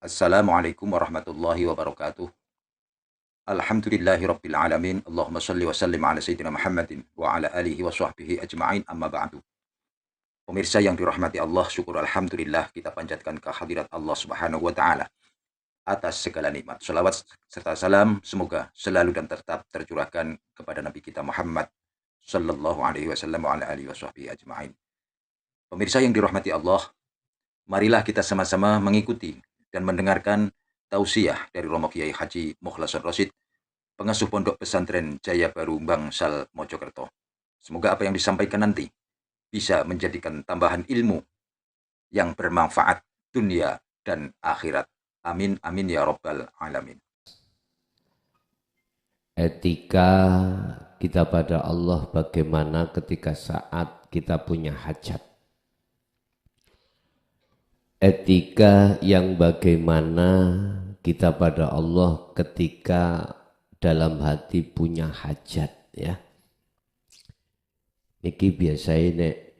Assalamualaikum warahmatullahi wabarakatuh. Alhamdulillahi rabbil alamin. Allahumma salli wa sallim ala sayyidina Muhammadin wa ala alihi wa sahbihi ajma'in amma ba'du. Pemirsa yang dirahmati Allah, syukur alhamdulillah kita panjatkan kehadirat Allah Subhanahu wa taala atas segala nikmat. Salawat serta salam semoga selalu dan tetap tercurahkan kepada Nabi kita Muhammad sallallahu alaihi wasallam wa ala alihi wa sahbihi ajma'in. Pemirsa yang dirahmati Allah, marilah kita sama-sama mengikuti dan mendengarkan tausiah dari Romo Kiai Haji Mukhlason Rosyid, pengasuh Pondok Pesantren Jaya Baru Bangsal Mojokerto. Semoga apa yang disampaikan nanti bisa menjadikan tambahan ilmu yang bermanfaat dunia dan akhirat. Amin amin ya rabbal alamin. Etika kita pada Allah bagaimana ketika saat kita punya hajat. Etika yang bagaimana kita pada Allah ketika dalam hati punya hajat, ya. Niki biasanya nek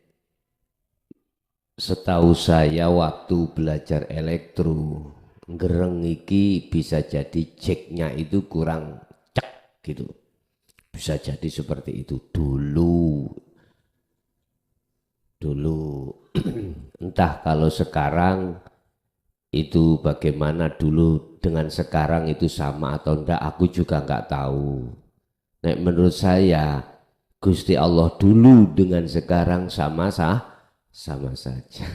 setahu saya waktu belajar elektro gereng iki bisa jadi ceknya itu kurang cek gitu, bisa jadi seperti itu dulu entah kalau sekarang itu bagaimana, dulu dengan sekarang itu sama atau enggak aku juga enggak tahu. Nek menurut saya Gusti Allah dulu dengan sekarang sama saja.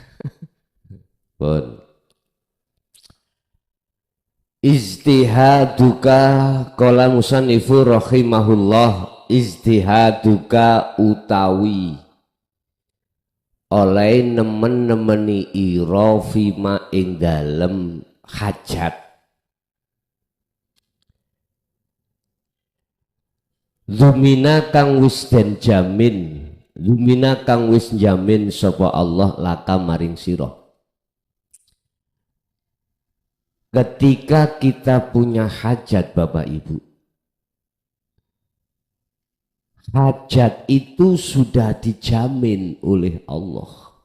Pun ijtihaduka qala musannifu rahimahullah, ijtihaduka utawi oleh nemen-nemeni ira fima ing dalem hajat. Lumina kang wis den jamin, lumina kang wis jamin sapa Allah laka maring sira. Ketika kita punya hajat Bapak Ibu, hajat itu sudah dijamin oleh Allah.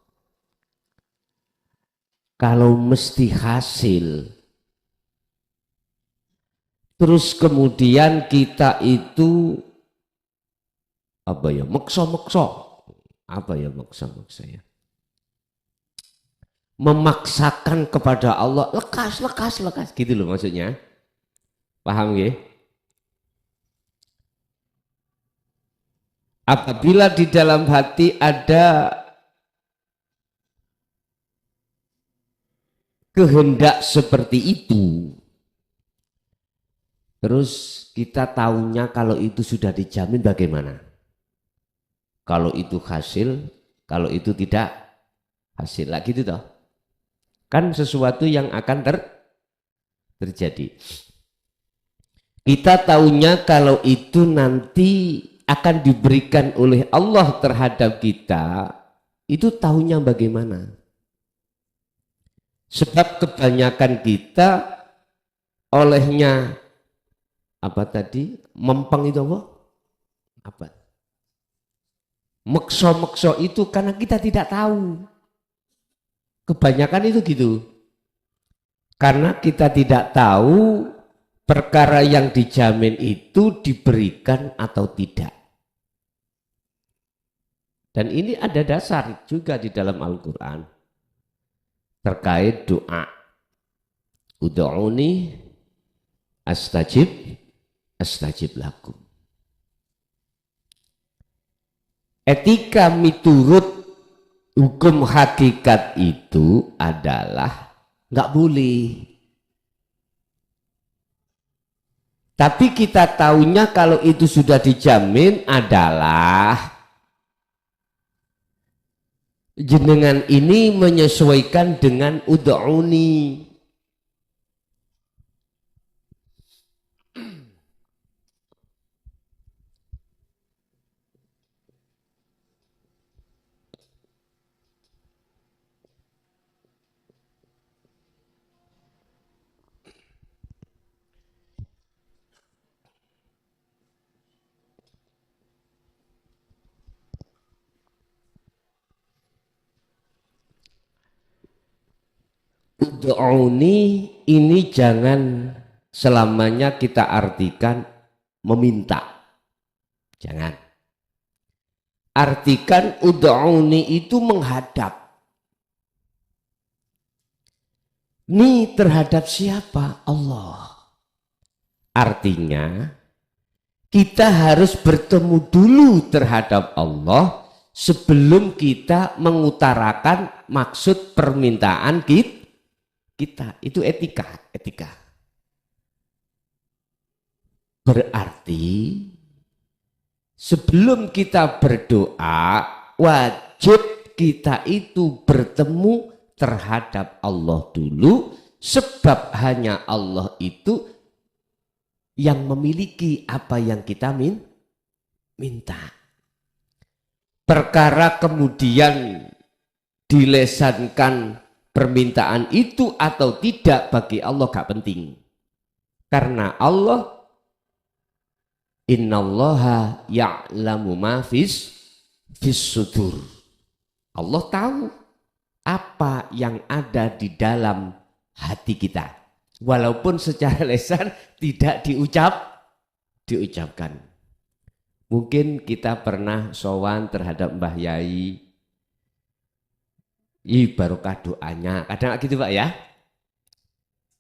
Kalau mesti hasil, terus kemudian kita itu maksa-maksa, maksa-maksa ya, memaksakan kepada Allah, lekas gitu loh maksudnya. Paham ya? Apabila di dalam hati ada kehendak seperti itu, terus kita tahunya kalau itu sudah dijamin bagaimana? Kalau itu hasil, kalau itu tidak hasil lah gitu toh. Kan sesuatu yang akan terjadi. Kita tahunya kalau itu nanti akan diberikan oleh Allah terhadap kita, itu tahunya bagaimana? Sebab kebanyakan kita olehnya apa tadi? Mempeng itu apa? Mekso-mekso itu karena kita tidak tahu. Kebanyakan itu gitu. Karena kita tidak tahu perkara yang dijamin itu diberikan atau tidak. Dan ini ada dasar juga di dalam Al-Quran terkait doa. Ud'uni astajib lakum. Etika miturut hukum hakikat itu adalah nggak boleh. Tapi kita tahunya kalau itu sudah dijamin adalah jenengan ini menyesuaikan dengan ud'uni. Ud'uni ini jangan selamanya kita artikan meminta. Jangan. Artikan ud'uni itu menghadap. Ini terhadap siapa? Allah. Artinya kita harus bertemu dulu terhadap Allah sebelum kita mengutarakan maksud permintaan kita. Itu etika. Berarti sebelum kita berdoa, wajib kita itu bertemu terhadap Allah dulu, sebab hanya Allah itu yang memiliki apa yang kita minta. Perkara kemudian dilesankan permintaan itu atau tidak bagi Allah gak penting. Karena Allah innallaha ya'lamu ma fis sudur. Allah tahu apa yang ada di dalam hati kita. Walaupun secara lisan tidak diucapkan. Mungkin kita pernah sowan terhadap Mbah Yai. Barokah doanya. Kadang gitu Pak ya.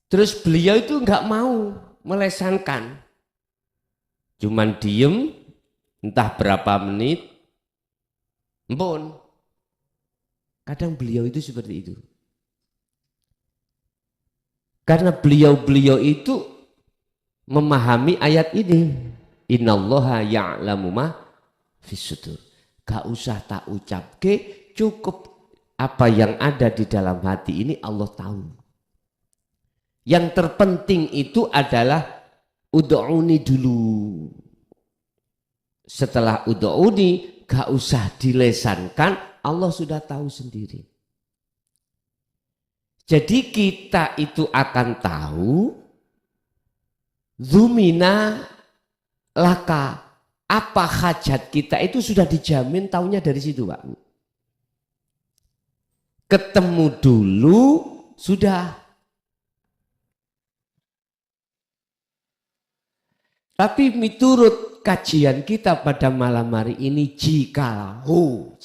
Terus beliau itu enggak mau melesankan. Cuman diem entah berapa menit, empun. Kadang beliau itu seperti itu. Karena beliau itu memahami ayat ini. Innallaha ya'lamu ma fis sudur. Gak usah tak ucapke, cukup apa yang ada di dalam hati ini Allah tahu. Yang terpenting itu adalah ud'uni dulu. Setelah ud'uni gak usah dilesankan, Allah sudah tahu sendiri. Jadi kita itu akan tahu zumina laka, apa hajat kita itu sudah dijamin, taunya dari situ Pak. Ketemu dulu sudah. Tapi menurut kajian kita pada malam hari ini, jikalau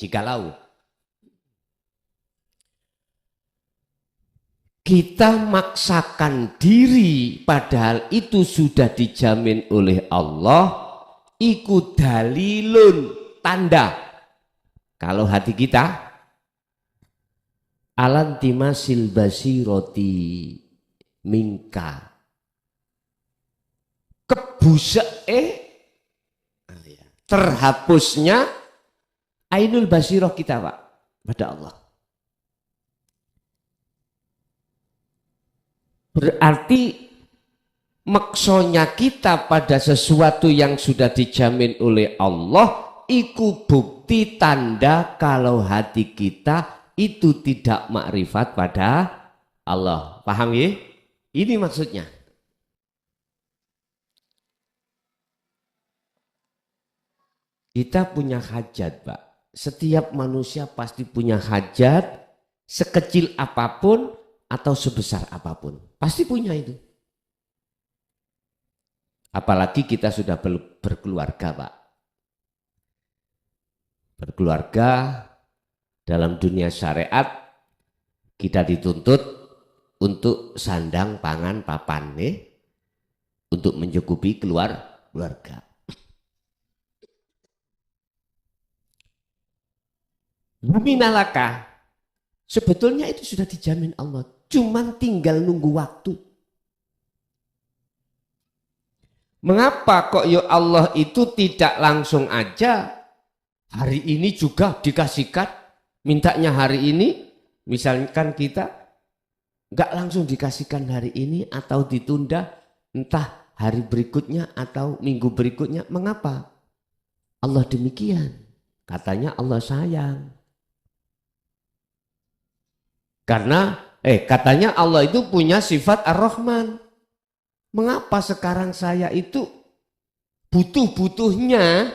kita maksakan diri padahal itu sudah dijamin oleh Allah, iku dalilun, tanda kalau hati kita alantimasil basiroti mingka, terhapusnya ainul basiroh kita Pak pada Allah. Berarti maksudnya kita pada sesuatu yang sudah dijamin oleh Allah, iku bukti tanda kalau hati kita itu tidak makrifat pada Allah. Paham ya? Ini maksudnya. Kita punya hajat Pak. Setiap manusia pasti punya hajat, sekecil apapun atau sebesar apapun. Pasti punya itu. Apalagi kita sudah berkeluarga Pak. Berkeluarga dalam dunia syariat kita dituntut untuk sandang pangan papan nih, untuk mencukupi keluarga. Buminalaka, sebetulnya itu sudah dijamin Allah, cuman tinggal nunggu waktu. Mengapa kok ya Allah itu tidak langsung aja hari ini juga dikasihkan, mintanya hari ini, misalkan kita nggak langsung dikasihkan hari ini atau ditunda entah hari berikutnya atau minggu berikutnya. Mengapa Allah demikian? Katanya Allah sayang. Karena katanya Allah itu punya sifat Ar-Rahman. Mengapa sekarang saya itu butuh-butuhnya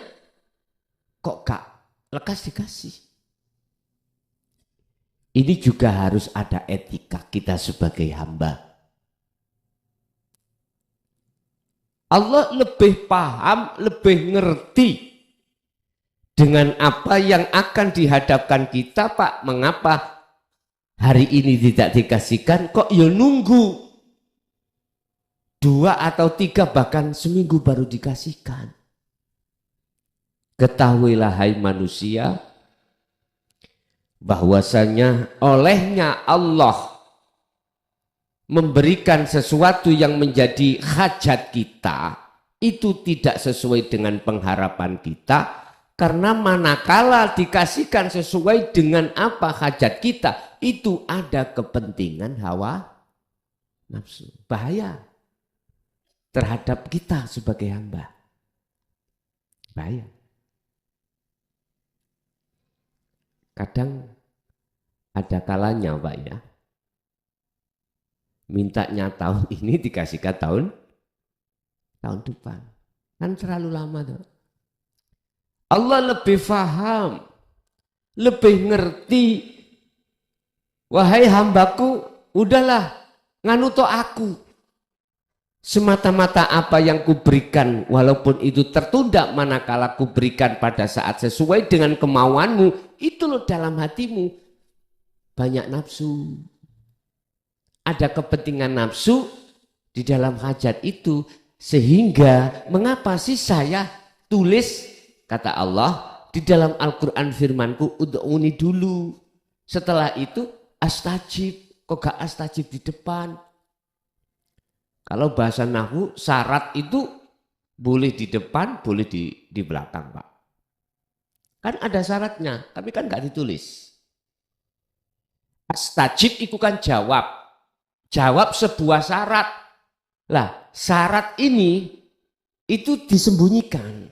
kok gak lekas dikasih? Ini juga harus ada etika kita sebagai hamba. Allah lebih paham, lebih ngerti dengan apa yang akan dihadapkan kita, Pak. Mengapa hari ini tidak dikasihkan, kok ya nunggu 2 atau 3 bahkan seminggu baru dikasihkan. Ketahuilah hai manusia, bahwasanya olehnya Allah memberikan sesuatu yang menjadi hajat kita itu tidak sesuai dengan pengharapan kita, karena manakala dikasihkan sesuai dengan apa hajat kita, itu ada kepentingan hawa nafsu. Bahaya terhadap kita sebagai hamba. Bahaya. Kadang ada kalanya, Pak, ya. Mintanya tahun ini dikasihkan tahun depan. Kan terlalu lama tuh. Allah lebih paham, lebih ngerti. Wahai hambaku, udahlah nganuto aku. Semata-mata apa yang kuberikan, walaupun itu tertunda, manakala kuberikan pada saat sesuai dengan kemauanmu, itu loh dalam hatimu banyak nafsu. Ada kepentingan nafsu di dalam hajat itu, sehingga mengapa sih saya tulis, kata Allah di dalam Al-Quran firmanku, ud'uni dulu, setelah itu astajib. Kok gak astajib di depan? Kalau bahasa nahwu, syarat itu boleh di depan, boleh di belakang, Pak. Kan ada syaratnya, tapi kan gak ditulis. Astajib itu kan jawab. Jawab sebuah syarat. Lah, syarat ini itu disembunyikan.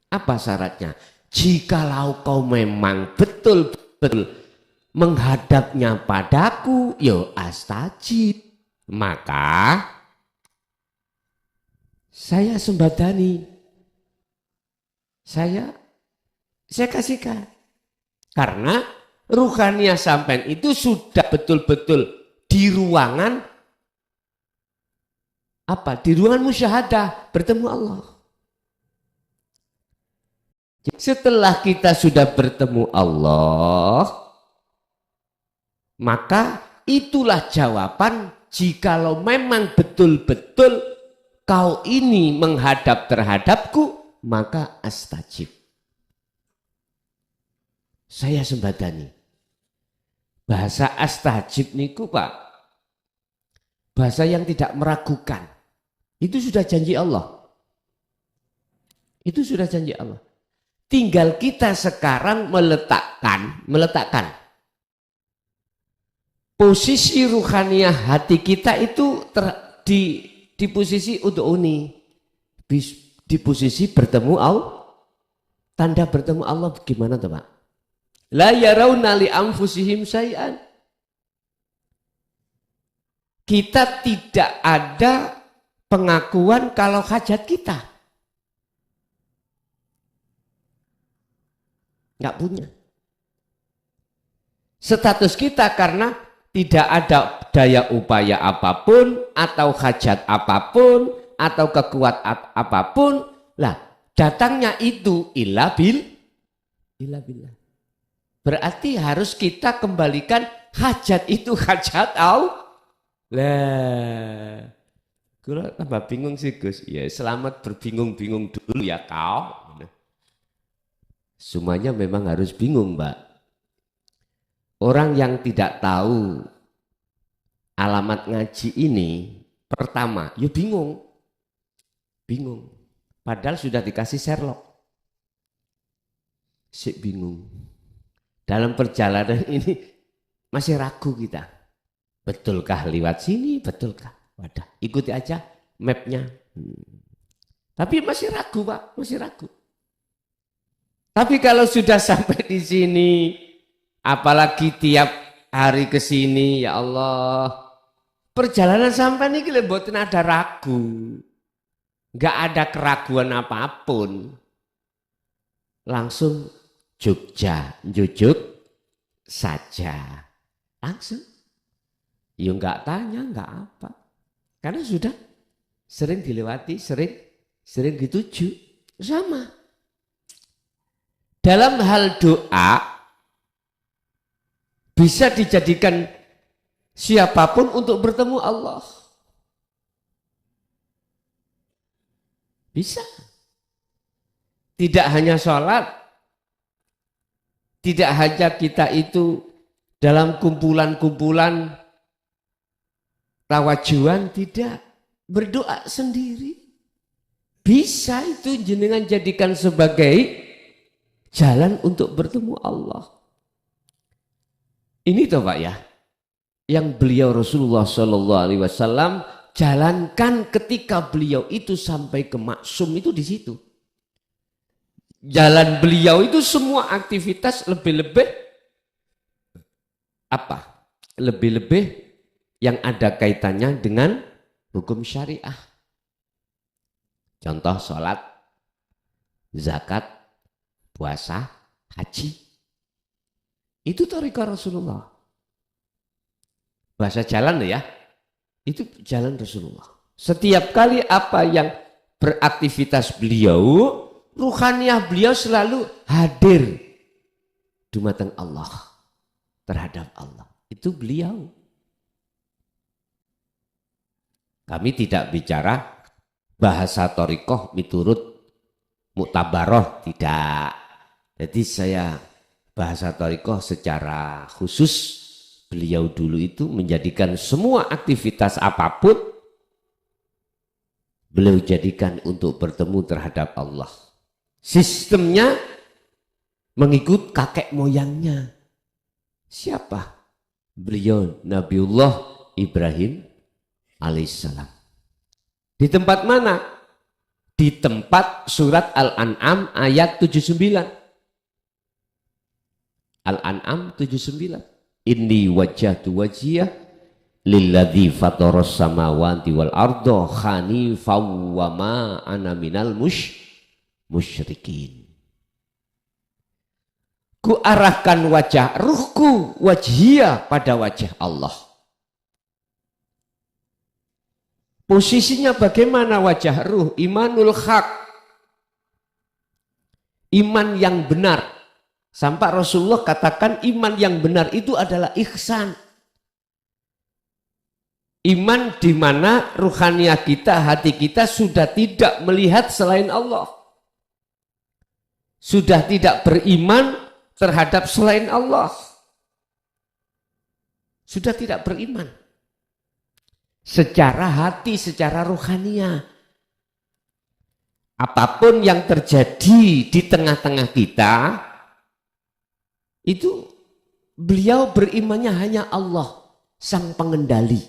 Apa syaratnya? Jikalau kau memang betul-betul menghadapnya padaku, yo astajib. Maka saya sembadani. Saya kasihkan. Karena ruhaniah sampean itu sudah betul-betul di ruangan apa? Di ruangan musyahadah bertemu Allah. Setelah kita sudah bertemu Allah, maka itulah jawaban jikalau memang betul-betul kau ini menghadap terhadapku, maka astajib. Saya sembadani. Bahasa astajib niku, Pak, bahasa yang tidak meragukan. Itu sudah janji Allah. Itu sudah janji Allah. Tinggal kita sekarang meletakkan posisi ruhaniah hati kita itu di posisi ud'uni, di posisi bertemu Allah. Tanda bertemu Allah bagaimana tuh, Pak? La yarawna li anfusihim syai'an. Kita tidak ada pengakuan kalau hajat kita. Enggak punya. Status kita karena tidak ada daya upaya apapun, atau hajat apapun, atau kekuatan apapun. Lah, datangnya itu illa billah. Berarti harus kita kembalikan hajat itu hajat Allah. Lah, gue tambah bingung sih, Gus. Ya, selamat berbingung-bingung dulu ya kau. Semuanya memang harus bingung, Mbak. Orang yang tidak tahu alamat ngaji ini, pertama, ya bingung. Padahal sudah dikasih Sherlock. Sik bingung. Dalam perjalanan ini masih ragu kita. Betulkah lewat sini? Betulkah? Wadah, ikuti aja mapnya. Tapi masih ragu, Pak, masih ragu. Tapi kalau sudah sampai di sini, apalagi tiap hari ke sini, ya Allah, perjalanan sampai ini mboten ada ragu. Enggak ada keraguan apapun. Langsung jujuk saja. Langsung. Ya enggak tanya, enggak apa. Karena sudah sering dilewati, sering dituju. Sama. Dalam hal doa bisa dijadikan siapapun untuk bertemu Allah. Bisa. Tidak hanya sholat, tidak hanya kita itu dalam kumpulan-kumpulan tawajuan, tidak. Berdoa sendiri. Bisa itu jenengan jadikan sebagai jalan untuk bertemu Allah. Ini toh Pak ya, yang beliau Rasulullah Shallallahu Alaihi Wasallam jalankan ketika beliau itu sampai ke maksum itu di situ. Jalan beliau itu semua aktivitas lebih-lebih apa? Lebih-lebih yang ada kaitannya dengan hukum syariah. Contoh sholat, zakat, puasa, haji. Itu thariqah Rasulullah. Bahasa jalan ya, itu jalan Rasulullah. Setiap kali apa yang beraktivitas beliau, ruhaniyah beliau selalu hadir dumateng Allah, terhadap Allah. Itu beliau. Kami tidak bicara bahasa thariqah miturut muktabaroh, tidak. Jadi saya bahasa thariqah secara khusus, beliau dulu itu menjadikan semua aktivitas apapun beliau jadikan untuk bertemu terhadap Allah. Sistemnya mengikut kakek moyangnya. Siapa? Beliau Nabiullah Ibrahim alaihissalam. Di tempat mana? Di tempat surat Al-An'am ayat 79. Al-An'am 79. Inni wajjahtu wajhiyah lilladzi fataras samawati wal arda hanifan wa ma ana minal musyrikin. Ku arahkan wajah ruhku wajhiyah pada wajah Allah. Posisinya bagaimana wajah ruh? Imanul haq. Iman yang benar. Sampai Rasulullah katakan iman yang benar itu adalah ihsan. Iman di mana ruhaniyah kita, hati kita sudah tidak melihat selain Allah. Sudah tidak beriman terhadap selain Allah. Sudah tidak beriman. Secara hati, secara ruhaniyah. Apapun yang terjadi di tengah-tengah kita, itu beliau berimannya hanya Allah, sang pengendali.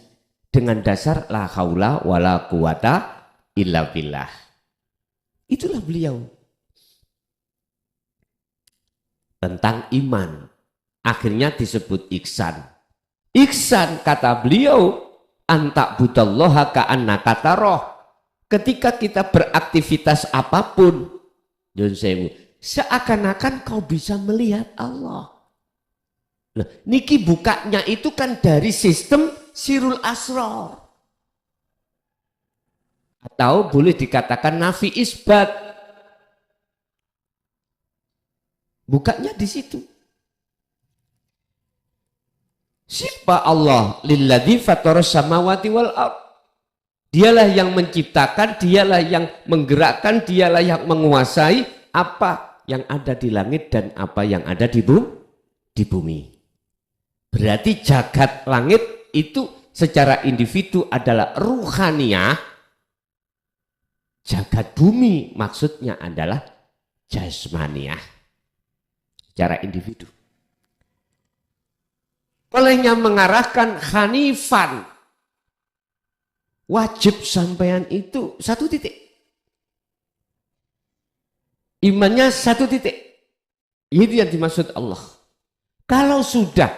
Dengan dasar la haula wala quwata illa billah. Itulah beliau. Tentang iman. Akhirnya disebut ihsan. Ihsan kata beliau, antak budallaha ka'annaka taroh. Ketika kita beraktivitas apapun, seakan-akan kau bisa melihat Allah. Nah, niki bukanya itu kan dari sistem sirul asrar. Atau boleh dikatakan nafi isbat. Bukanya di situ. Siapa Allah? Lilladzi fataras samawati wal ard. Dialah yang menciptakan, dialah yang menggerakkan, dialah yang menguasai apa yang ada di langit dan apa yang ada di bumi. Berarti jagat langit itu secara individu adalah ruhaniyah. Jagat bumi maksudnya adalah jasmaniyah. Secara individu. Olehnya mengarahkan hanifan. Wajib sampean itu satu titik. Imannya satu titik. Itu yang dimaksud Allah. Kalau sudah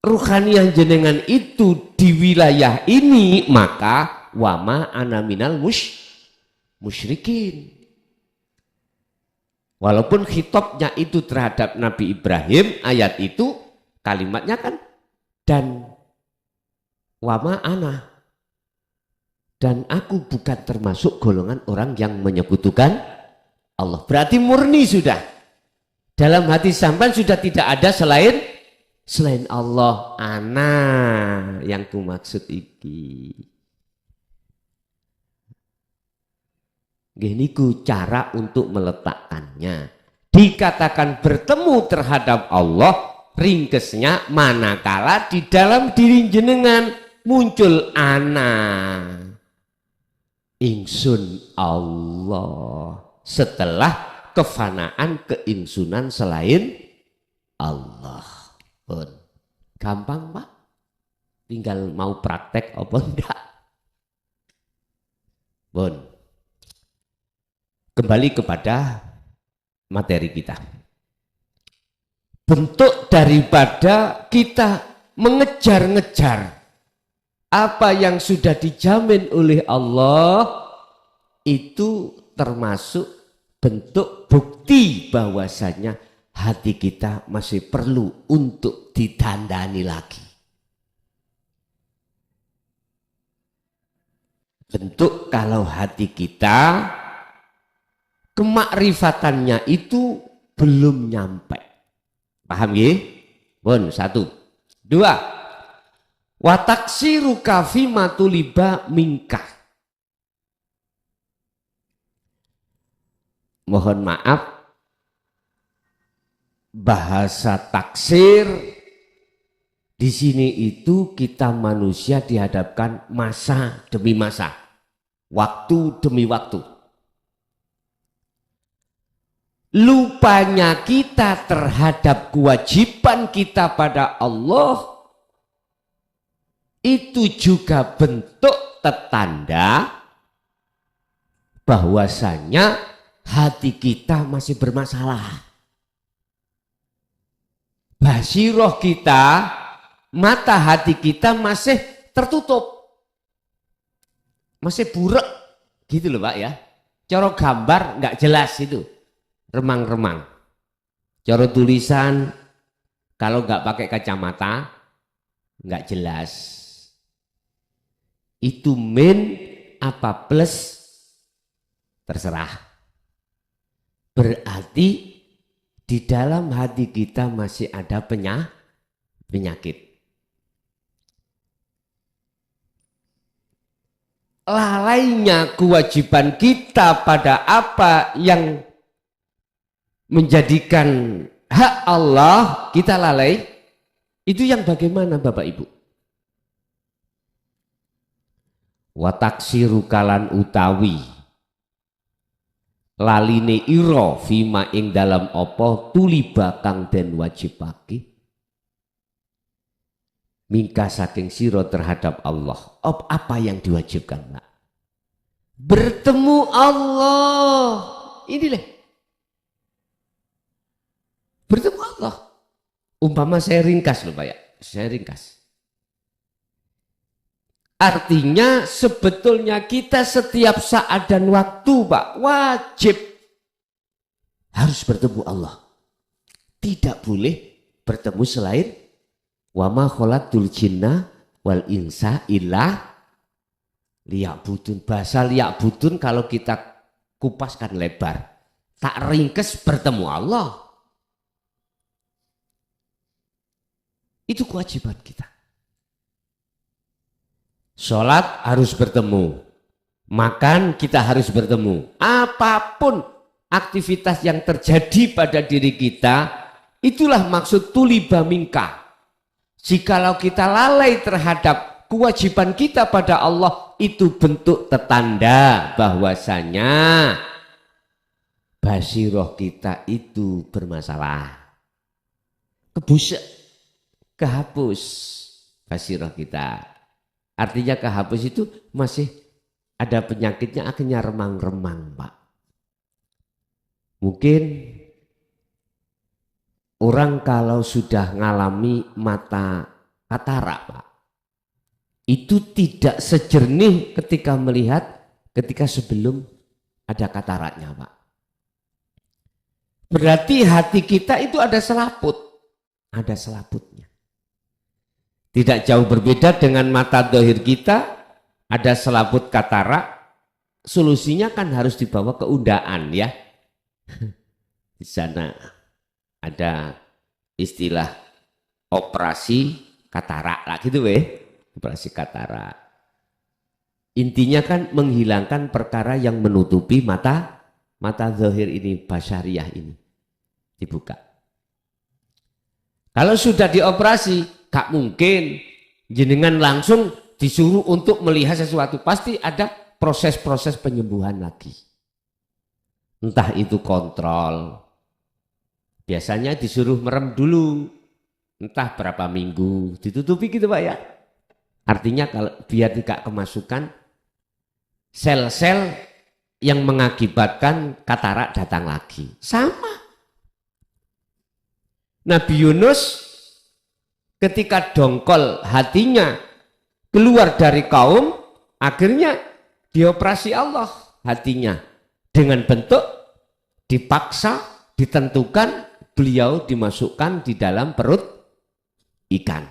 ruhaniyah jenengan itu di wilayah ini, maka wama ana minal musyrikin. Walaupun khitabnya itu terhadap Nabi Ibrahim, ayat itu kalimatnya kan dan wama ana dan aku bukan termasuk golongan orang yang menyekutukan Allah. Berarti murni sudah. Dalam hati sampean sudah tidak ada selain Allah. Ana yang ku maksud iki. Gini ku cara untuk meletakkannya. Dikatakan bertemu terhadap Allah, ringkesnya manakala di dalam diri jenengan muncul ana. Ingsun Allah. Setelah kefanaan keingsunan selain Allah. Pun gampang Pak, tinggal mau praktek apa enggak. Pun kembali kepada materi kita. Bentuk daripada kita mengejar-ngejar apa yang sudah dijamin oleh Allah itu termasuk bentuk bukti bahwasanya hati kita masih perlu untuk ditandani lagi. Bentuk kalau hati kita kemakrifatannya itu belum nyampe. Paham ya? Bon, 1. 2. Wa taksiru kafi matuliba mingkah. Mohon maaf, bahasa taksir di sini itu kita manusia dihadapkan masa demi masa, waktu demi waktu. Lupanya kita terhadap kewajiban kita pada Allah itu juga bentuk tanda bahwasanya hati kita masih bermasalah. Basiroh kita, mata hati kita masih tertutup. Masih burak gitu loh Pak ya. Cara gambar nggak jelas itu. Remang-remang. Cara tulisan kalau nggak pakai kacamata nggak jelas. Itu min apa plus terserah. Berarti di dalam hati kita masih ada penyakit. Lalainya kewajiban kita pada apa yang menjadikan hak Allah kita lalai, itu yang bagaimana Bapak Ibu? Wa taksiru kalan utawi laline ira fima ing dalam apa tuliba kang den wajibake mingka saking sira terhadap Allah. Apa yang diwajibkan Pak? Bertemu Allah. Inilah bertemu Allah. Umpama saya ringkas loh Pak ya, saya ringkas. Artinya sebetulnya kita setiap saat dan waktu Pak wajib harus bertemu Allah. Tidak boleh bertemu selain wa ma khalaqtul jinna wal insa illa liya'budun. Bahasa liya'budun kalau kita kupaskan lebar, tak ringkes bertemu Allah. Itu kewajiban kita. Sholat harus bertemu, makan kita harus bertemu. Apapun aktivitas yang terjadi pada diri kita, itulah maksud tuliba mingka. Jikalau kita lalai terhadap kewajiban kita pada Allah, itu bentuk tetanda bahwasanya basiroh kita itu bermasalah. Kebusek, kehapus basiroh kita. Artinya kehapus itu masih ada penyakitnya, akhirnya remang-remang Pak. Mungkin orang kalau sudah ngalami mata katarak Pak, itu tidak sejernih ketika melihat ketika sebelum ada kataraknya Pak. Berarti hati kita itu ada selaput, ada selaputnya. Tidak jauh berbeda dengan mata dohir kita, ada selaput katarak, solusinya kan harus dibawa ke undaan ya. Di sana ada istilah operasi katarak lah gitu operasi katarak. Intinya kan menghilangkan perkara yang menutupi mata zahir ini, basyariah ini dibuka. Kalau sudah dioperasi, gak mungkin jenengan langsung disuruh untuk melihat sesuatu, pasti ada proses-proses penyembuhan lagi. Entah itu kontrol, biasanya disuruh merem dulu, entah berapa minggu, ditutupi gitu Pak ya. Artinya kalau biar tidak kemasukan sel-sel yang mengakibatkan katarak datang lagi. Sama. Nabi Yunus ketika dongkol hatinya keluar dari kaum, akhirnya dioperasi Allah hatinya dengan bentuk dipaksa, ditentukan beliau dimasukkan di dalam perut ikan.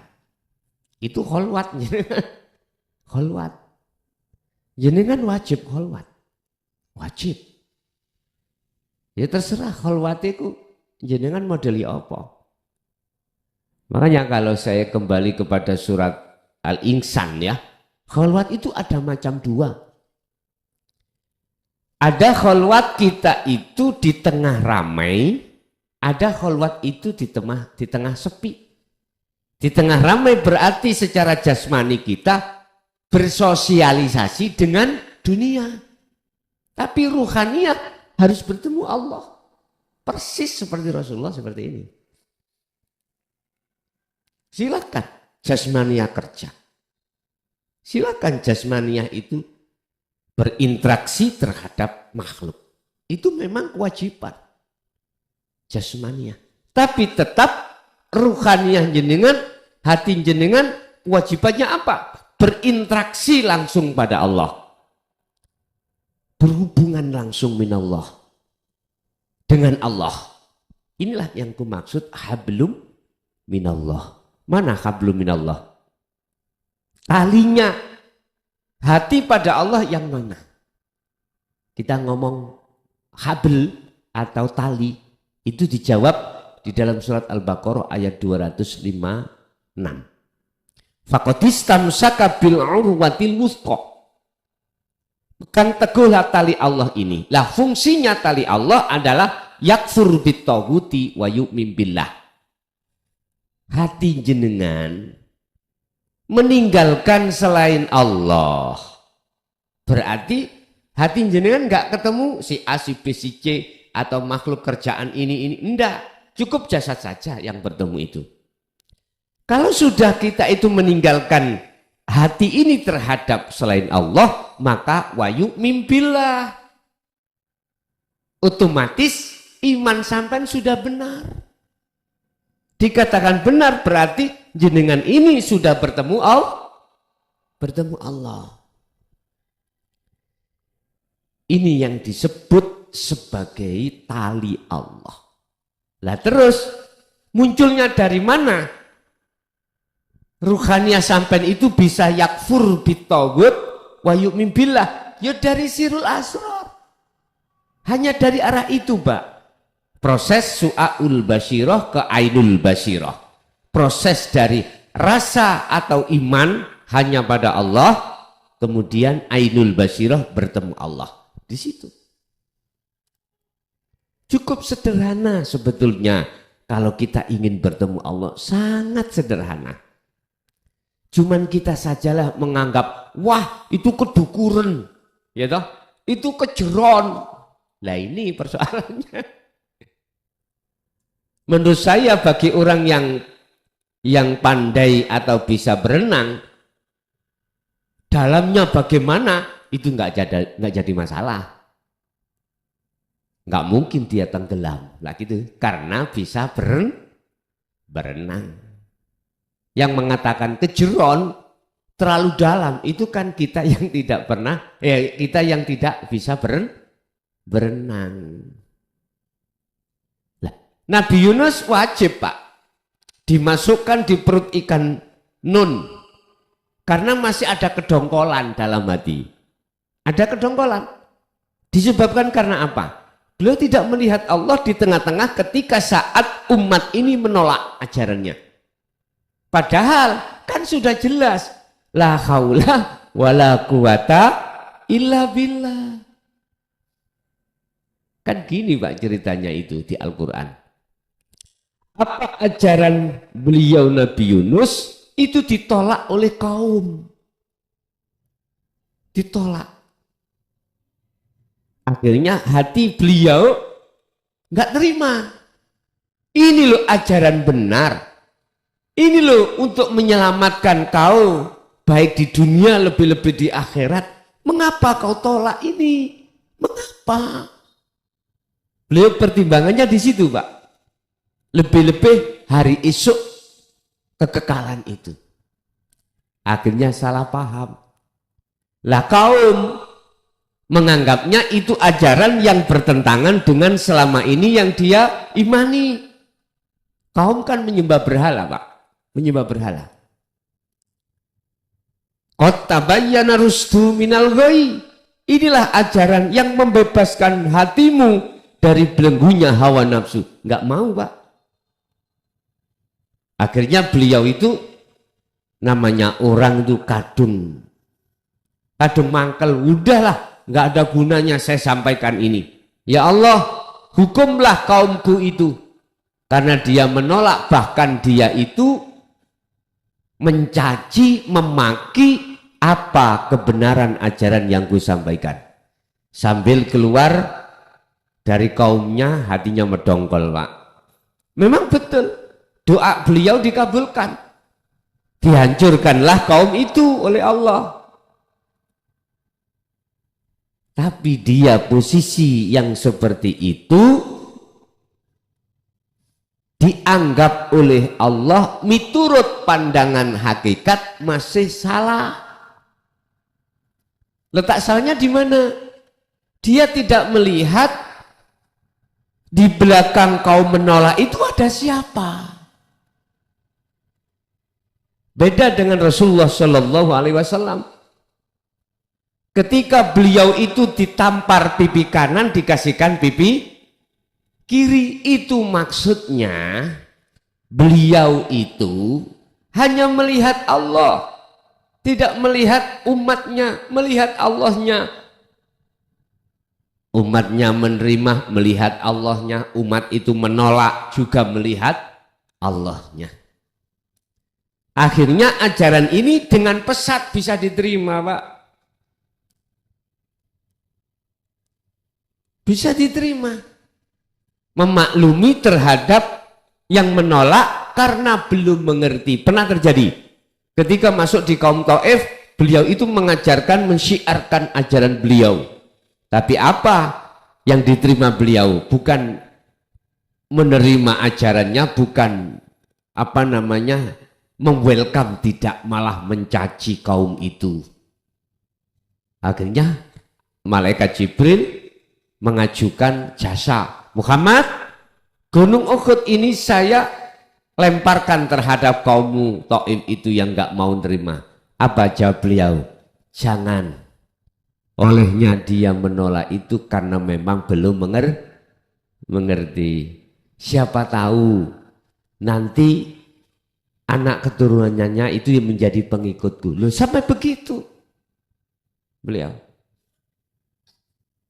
Itu kholwatnya. Kholwat. Jenengan wajib kholwat. Wajib. Ya terserah kholwatiku jenengan modeli apa. Makanya kalau saya kembali kepada surat Al-Insan ya, kholwat itu ada macam dua. Ada kholwat kita itu di tengah ramai, ada kholwat itu di tengah sepi. Di tengah ramai berarti secara jasmani kita bersosialisasi dengan dunia. Tapi ruhaniyah harus bertemu Allah. Persis seperti Rasulullah seperti ini. Silakan jasmaniyah kerja. Silakan jasmaniyah itu berinteraksi terhadap makhluk. Itu memang kewajiban jasmaniyah. Tapi tetap ruhaniyah jenengan, hati jenengan kewajibannya apa? Berinteraksi langsung pada Allah. Berhubungan langsung minallah. Dengan Allah. Inilah yang kumaksud hablum minallah. Mana hablum minallah? Talinya hati pada Allah yang mana? Kita ngomong habl atau tali itu dijawab di dalam surat Al-Baqarah ayat 256. Faqadistamsaka bil urwatil wuthqa. Pegang teguhlah tali Allah ini. Lah fungsinya tali Allah adalah yakfur bitaghuti wa yu'min billah. Hati jenengan meninggalkan selain Allah. Berarti hati jenengan enggak ketemu si A, si B, si C atau makhluk kerjaan ini. Enggak. Cukup jasad saja yang bertemu itu. Kalau sudah kita itu meninggalkan hati ini terhadap selain Allah, maka wayu mimpilah. Otomatis iman sampai sudah benar. Dikatakan benar berarti jenengan ini sudah bertemu Allah. Bertemu Allah. Ini yang disebut sebagai tali Allah. Lah terus munculnya dari mana? Ruhaniyah sampean itu bisa yakfur bitaghut wa yu'min billah. Ya dari sirul asrar. Hanya dari arah itu, Mbak. Proses su'aul basyirah ke ainul basyirah. Proses dari rasa atau iman hanya pada Allah, kemudian ainul basyirah bertemu Allah. Di situ. Cukup sederhana sebetulnya kalau kita ingin bertemu Allah, sangat sederhana. Cuman kita sajalah menganggap, wah itu kedukuran, ya toh, itu kejeron. Lah ini persoalannya. Menurut saya bagi orang yang pandai atau bisa berenang, dalamnya bagaimana itu nggak jadi masalah. Nggak mungkin dia tenggelam, lah gitu, karena bisa berenang. Yang mengatakan kejeron terlalu dalam itu kan kita yang tidak pernah, kita yang tidak bisa berenang. Lah, Nabi Yunus wajib Pak dimasukkan di perut ikan nun Karena masih ada kedongkolan dalam hati. Ada kedongkolan. Disebabkan karena apa? Beliau tidak melihat Allah di tengah-tengah ketika saat umat ini menolak ajarannya. Padahal kan sudah jelas. La haula wala quwata illa billah. Kan gini Pak ceritanya itu di Al-Quran. Apa ajaran beliau Nabi Yunus itu ditolak oleh kaum. Ditolak. Akhirnya hati beliau nggak terima. Ini loh ajaran benar. Ini loh untuk menyelamatkan kau. Baik di dunia lebih-lebih di akhirat. Mengapa kau tolak ini? Mengapa? Beliau pertimbangannya di situ Pak. Lebih-lebih hari esok kekekalan itu. Akhirnya salah paham. Lah kaum menganggapnya itu ajaran yang bertentangan dengan selama ini yang dia imani. Kaum kan menyembah berhala Pak. Menyembah berhala. Qad tabayyana rusdu minal ghayy. Inilah ajaran yang membebaskan hatimu dari belenggunya hawa nafsu. Enggak mau Pak. Akhirnya beliau itu namanya orang itu kadung mangkel. Udahlah, enggak ada gunanya saya sampaikan ini. Ya Allah, hukumlah kaumku itu. Karena dia menolak, bahkan dia itu mencaci, memaki apa kebenaran ajaran yang ku sampaikan. Sambil keluar dari kaumnya hatinya mendongkol Pak. Memang betul doa beliau dikabulkan. Dihancurkanlah kaum itu oleh Allah. Tapi dia posisi yang seperti itu dianggap oleh Allah miturut pandangan hakikat masih salah. Letak salahnya di mana? Dia tidak melihat di belakang kaum menolak itu ada siapa. Beda dengan Rasulullah Shallallahu Alaihi Wasallam. Ketika beliau itu ditampar pipi kanan dikasihkan pipi kiri, itu maksudnya beliau itu hanya melihat Allah, tidak melihat umatnya, melihat Allahnya. Umatnya menerima, melihat Allahnya. Umat itu menolak, juga melihat Allahnya. Akhirnya ajaran ini dengan pesat bisa diterima Pak. Bisa diterima. Memaklumi terhadap yang menolak karena belum mengerti. Pernah terjadi ketika masuk di kaum Taif, beliau itu mengajarkan, mensyiarkan ajaran beliau. Tapi apa yang diterima beliau? Bukan menerima ajarannya, bukan welcome, tidak, malah mencaci kaum itu. Akhirnya malaikat Jibril mengajukan jasa. Muhammad, gunung Uhud ini saya lemparkan terhadap kaummu Taif itu yang enggak mau terima. Apa jawab beliau? Jangan. Olehnya dia menolak itu karena memang belum mengerti. Siapa tahu nanti anak keturunannya itu yang menjadi pengikutku. Loh, sampai begitu beliau.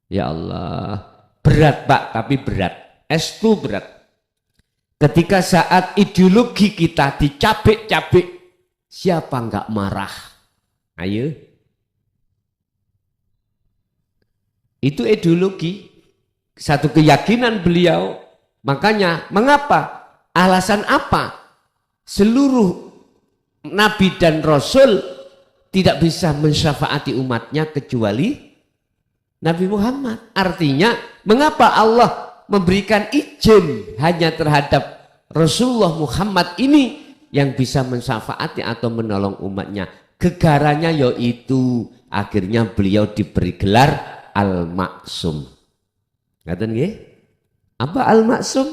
Ya Allah, berat Pak, tapi berat. Estu berat. Ketika saat ideologi kita dicabik-cabik, siapa enggak marah? Ayo. Itu ideologi, satu keyakinan beliau. Makanya mengapa? Alasan apa? Seluruh nabi dan rasul tidak bisa mensyafaati umatnya kecuali Nabi Muhammad. Artinya mengapa Allah memberikan izin hanya terhadap Rasulullah Muhammad ini yang bisa mensyafaati atau menolong umatnya? Gegarannya yaitu akhirnya beliau diberi gelar Al-Maksum. Ngaten nggih? Apa Al-Maksum?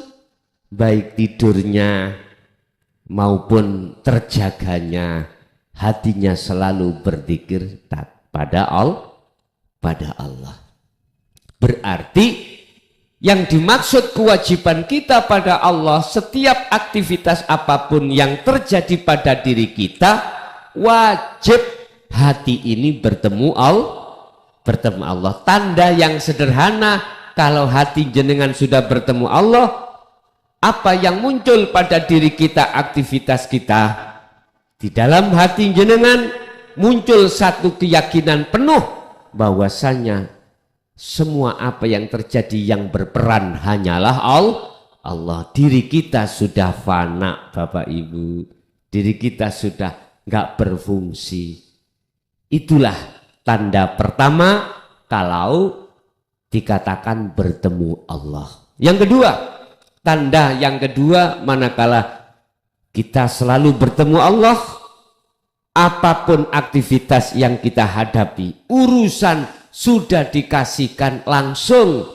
Baik tidurnya maupun terjaganya hatinya selalu berzikir pada Allah. Berarti yang dimaksud kewajiban kita pada Allah, setiap aktivitas apapun yang terjadi pada diri kita, wajib hati ini bertemu Allah. Tanda yang sederhana, kalau hati jenengan sudah bertemu Allah, apa yang muncul pada diri kita, aktivitas kita, di dalam hati jenengan muncul satu keyakinan penuh bahwasanya semua apa yang terjadi yang berperan hanyalah Allah. Diri kita sudah fana, Bapak Ibu. Diri kita sudah nggak berfungsi. Itulah tanda pertama kalau dikatakan bertemu Allah. Yang kedua, tanda yang kedua manakala kita selalu bertemu Allah, apapun aktivitas yang kita hadapi, urusan sudah dikasihkan langsung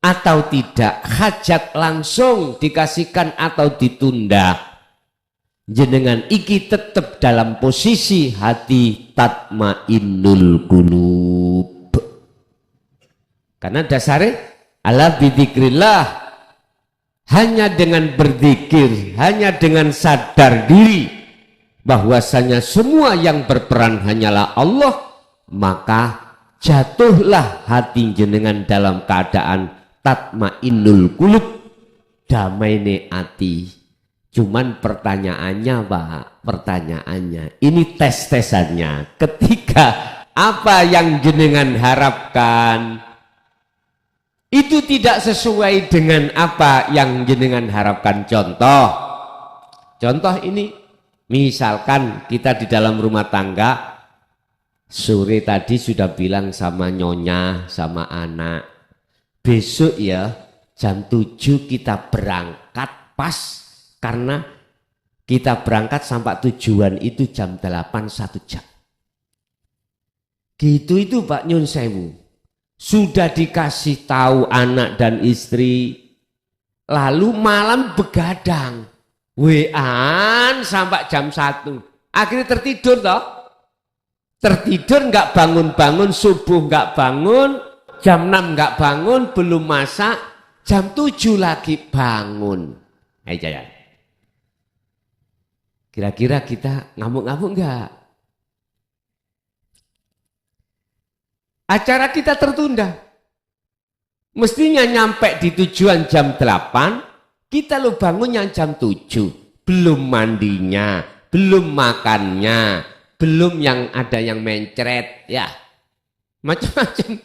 atau tidak, hajat langsung dikasihkan atau ditunda, jenengan iki tetap dalam posisi hati tatmainnul qulub. Karena dasarnya ala bidzikrillah, hanya dengan berzikir, hanya dengan sadar diri bahwasanya semua yang berperan hanyalah Allah, maka jatuhlah hati jenengan dalam keadaan tatmainnul qulub, damai hati. Cuman pertanyaannya Pak, ini tes-tesannya, ketika apa yang jenengan harapkan itu tidak sesuai dengan apa yang jenengan harapkan. Contoh ini, misalkan kita di dalam rumah tangga, sore tadi sudah bilang sama nyonya, sama anak, besok ya jam 7 kita berangkat pas, karena kita berangkat sampai tujuan itu jam 8, 1 jam. Gitu itu Pak Nyun Sewu. Sudah dikasih tahu anak dan istri, lalu malam begadang, WA-an sampai jam 1. Akhirnya tertidur toh. Tertidur nggak bangun-bangun, subuh nggak bangun, jam 6 nggak bangun, belum masak, jam 7 lagi bangun. Ayo ya. Kira-kira kita ngamuk-ngamuk nggak? Acara kita tertunda. Mestinya nyampe di tujuan jam 8, kita lo bangun yang jam 7. Belum mandinya, belum makannya, belum yang ada yang mencret, ya. Macam-macam.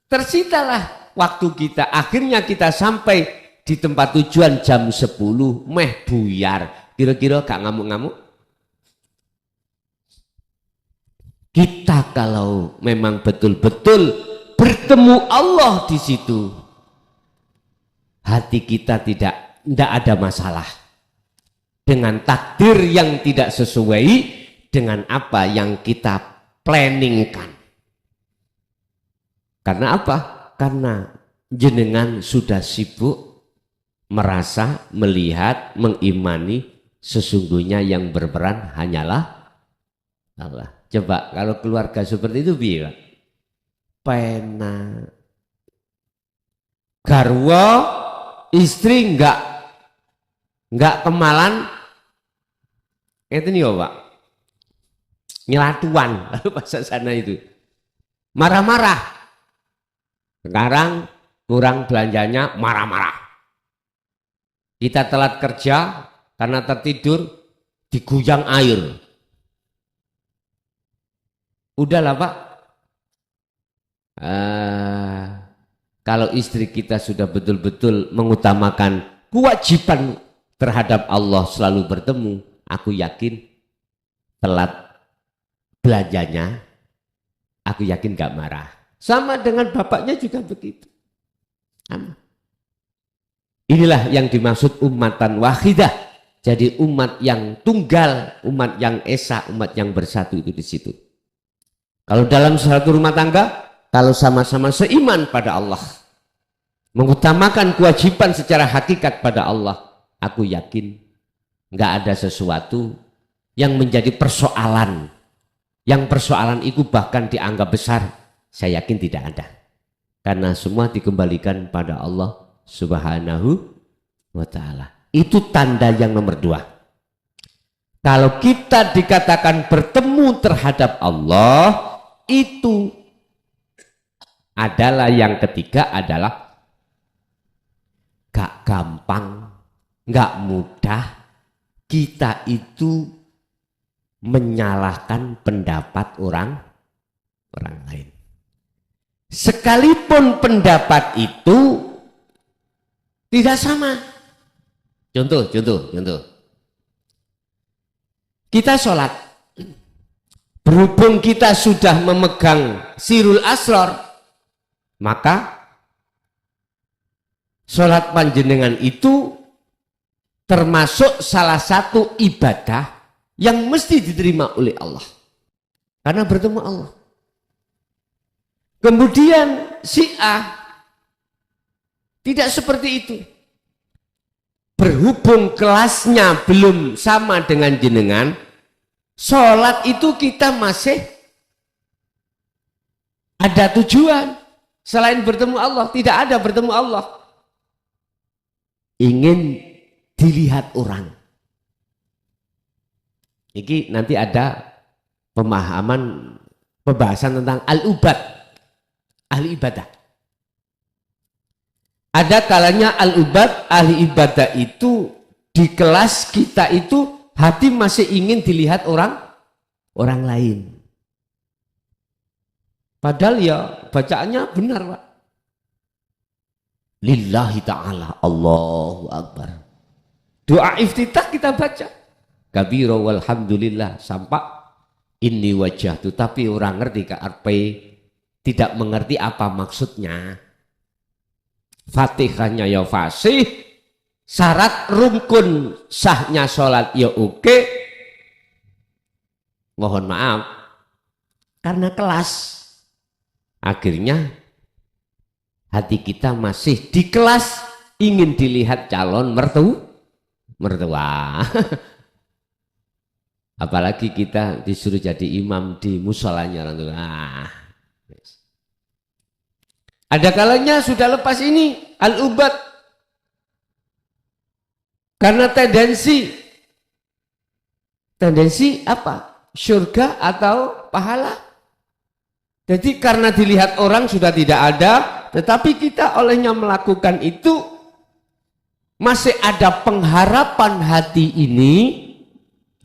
Tersitalah waktu kita. Akhirnya kita sampai di tempat tujuan jam 10, meh buyar. Kira-kira gak ngamuk-ngamuk? Kita kalau memang betul-betul bertemu Allah di situ, hati kita tidak ada masalah dengan takdir yang tidak sesuai dengan apa yang kita planningkan. Karena apa? Karena jenengan sudah sibuk merasa, melihat, mengimani sesungguhnya yang berperan hanyalah Allah. Coba kalau keluarga seperti itu biar pena garwa istri enggak kemalan itu nih Pak, nyelatuan lalu bahasa sana itu marah-marah. Sekarang kurang belanjanya marah-marah. Kita telat kerja karena tertidur diguyang air. Udahlah Pak, kalau istri kita sudah betul-betul mengutamakan kewajiban terhadap Allah selalu bertemu, aku yakin telat belanjanya, aku yakin gak marah. Sama dengan bapaknya juga begitu. Inilah yang dimaksud ummatan wahidah. Jadi umat yang tunggal, umat yang esa, umat yang bersatu itu di situ. Kalau dalam satu rumah tangga, kalau sama-sama seiman pada Allah, mengutamakan kewajiban secara hakikat pada Allah, aku yakin nggak ada sesuatu yang menjadi persoalan. Yang persoalan itu bahkan dianggap besar, saya yakin tidak ada. Karena semua dikembalikan pada Allah Subhanahu wa ta'ala. Itu tanda yang nomor 2. Kalau kita dikatakan bertemu terhadap Allah, itu adalah yang ketiga adalah gak gampang, gak mudah kita itu menyalahkan pendapat orang lain. Sekalipun pendapat itu tidak sama. Contoh. Kita sholat. Berhubung kita sudah memegang sirul asrar, maka sholat panjenengan itu termasuk salah satu ibadah yang mesti diterima oleh Allah. Karena bertemu Allah. Kemudian Syiah tidak seperti itu. Berhubung kelasnya belum sama dengan jenengan, sholat itu kita masih ada tujuan. Selain bertemu Allah, tidak ada bertemu Allah. Ingin dilihat orang. Ini nanti ada pembahasan tentang al-ubad, ahli ibadah. Ada kalanya al-ubad, ahli ibadah itu di kelas kita itu hati masih ingin dilihat orang lain. Padahal ya bacaannya benar, Pak. Lillahi ta'ala, Allahu Akbar. Doa iftitah kita baca. Kabiro walhamdulillah sampai inni wajah tu, tapi orang ngerti ke arpe tidak mengerti apa maksudnya. Fatihahnya ya fasih, syarat rukun sahnya sholat ya oke. Mohon maaf karena kelas, akhirnya hati kita masih di kelas ingin dilihat calon mertua. Apalagi kita disuruh jadi imam di musolanya orang tua. Ada kalanya sudah lepas ini al-ubad karena tendensi apa? Surga atau pahala. Jadi karena dilihat orang sudah tidak ada, tetapi kita olehnya melakukan itu masih ada pengharapan hati ini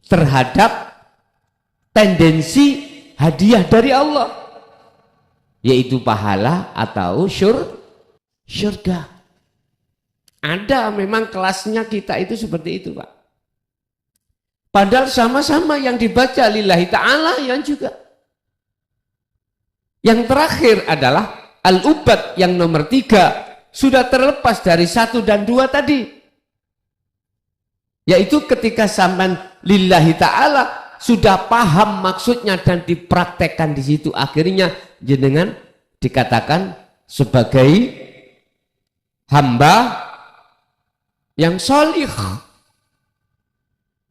terhadap tendensi hadiah dari Allah, yaitu pahala atau surga. Ada memang kelasnya kita itu seperti itu, Pak. Padahal sama-sama yang dibaca lillahi ta'ala yang juga. Yang terakhir adalah al-ubad yang nomor 3, sudah terlepas dari 1 dan 2 tadi. Yaitu ketika sampean lillahi ta'ala sudah paham maksudnya dan dipraktekkan di situ, akhirnya jenengan dikatakan sebagai hamba yang sholih.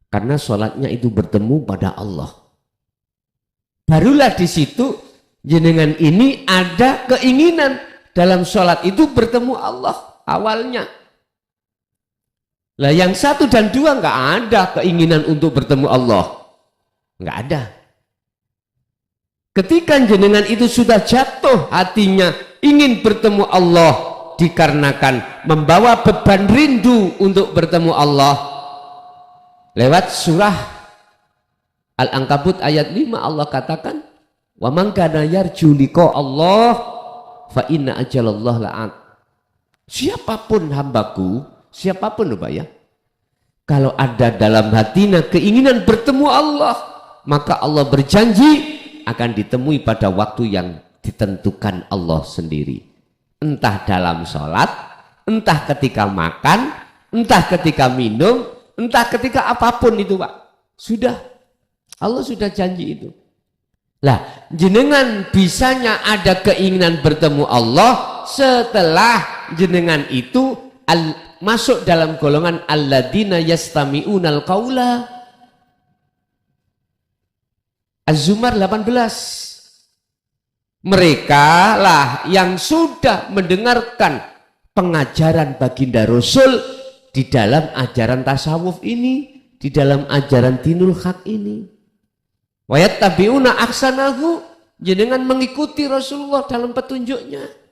Karena sholatnya itu bertemu pada Allah. Barulah di situ jenengan ini ada keinginan dalam sholat itu bertemu Allah awalnya. Lah yang 1 dan 2 nggak ada keinginan untuk bertemu Allah, nggak ada. Ketika jenengan itu sudah jatuh hatinya ingin bertemu Allah dikarenakan membawa beban rindu untuk bertemu Allah, lewat surah Al-Ankabut ayat 5 Allah katakan, wa man kana yarju liqa Allah fa inna ajalallah la'at. Siapapun hambaku, siapapun Pak ya, kalau ada dalam hatinya keinginan bertemu Allah, maka Allah berjanji akan ditemui pada waktu yang ditentukan Allah sendiri. Entah dalam sholat, entah ketika makan, entah ketika minum, entah ketika apapun itu Pak. Sudah, Allah sudah janji itu. Lah, jenengan bisanya ada keinginan bertemu Allah setelah jenengan itu masuk dalam golongan alladzina yastami'unal qaula. Az-Zumar 18. Mereka lah yang sudah mendengarkan pengajaran baginda Rasul di dalam ajaran tasawuf ini, di dalam ajaran dinul haq ini. Wa yattabi'una ahsanahu, jenengan mengikuti Rasulullah dalam petunjuknya.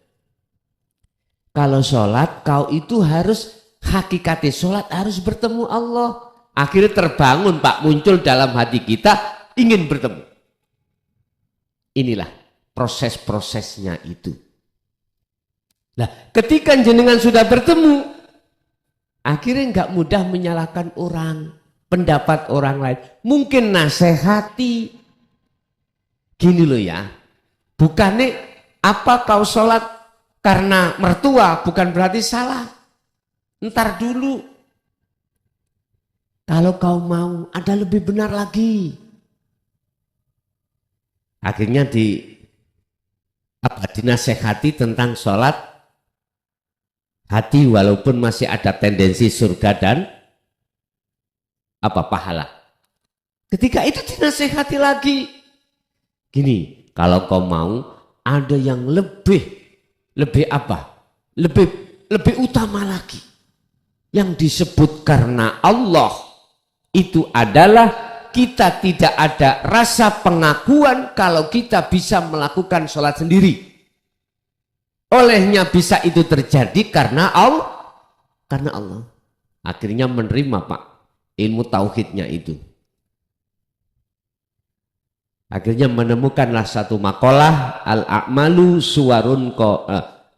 Kalau sholat, kau itu harus hakikatnya sholat harus bertemu Allah. Akhirnya terbangun Pak, muncul dalam hati kita ingin bertemu. Inilah proses-prosesnya itu. Nah, ketika jenengan sudah bertemu, akhirnya nggak mudah menyalahkan orang, pendapat orang lain. Mungkin nasihati, gini loh ya, bukannya apa kau sholat karena mertua bukan berarti salah. Ntar dulu, kalau kau mau ada lebih benar lagi. Akhirnya dinasehati tentang sholat hati walaupun masih ada tendensi surga dan pahala. Ketika itu dinasehati lagi. Gini, kalau kau mau ada yang lebih utama lagi. Yang disebut karena Allah itu adalah kita tidak ada rasa pengakuan kalau kita bisa melakukan sholat sendiri. Olehnya bisa itu terjadi karena Allah. Akhirnya menerima Pak ilmu tauhidnya itu. Akhirnya menemukanlah satu makalah al-a'malu suwarun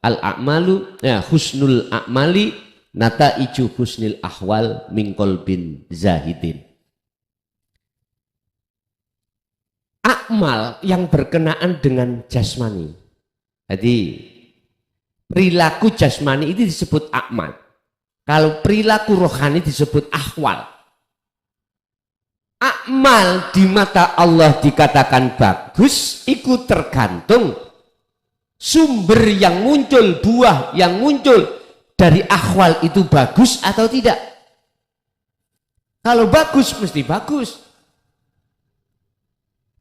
al-a'malu husnul a'mali nataiju husnil ahwal min qalbin zahidin. Akmal yang berkenaan dengan jasmani. Jadi perilaku jasmani itu disebut akmal. Kalau perilaku rohani disebut ahwal. Akmal di mata Allah dikatakan bagus, ikut tergantung sumber yang muncul, buah yang muncul dari ahwal itu bagus atau tidak. Kalau bagus mesti bagus.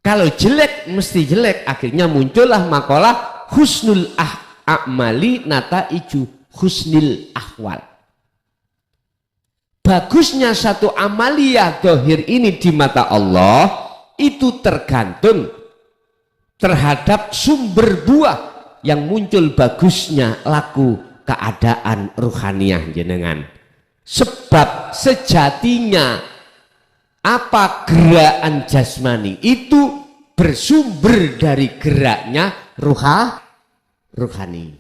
Kalau jelek mesti jelek. Akhirnya muncullah makalah husnul a'mali nataiju husnil ahwal. Bagusnya satu amaliyah dohir ini di mata Allah itu tergantung terhadap sumber buah yang muncul bagusnya laku keadaan ruhaniyah jenengan. Sebab sejatinya apa gerakan jasmani itu bersumber dari geraknya ruhani.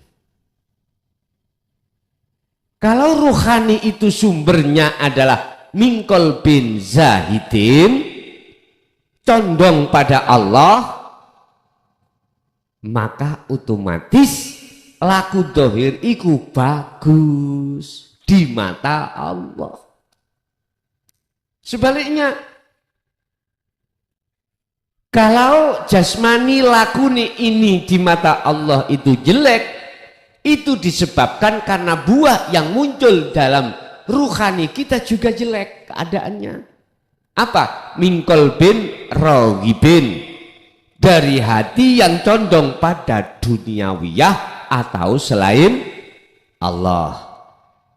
Kalau ruhani itu sumbernya adalah mingkol bin zahidin, condong pada Allah, maka otomatis laku dohir iku bagus di mata Allah. Sebaliknya, kalau jasmani lakuni ini di mata Allah itu jelek, itu disebabkan karena buah yang muncul dalam ruhani kita juga jelek keadaannya. Apa? Mingkol bin rohibin, dari hati yang condong pada duniawiyah atau selain Allah.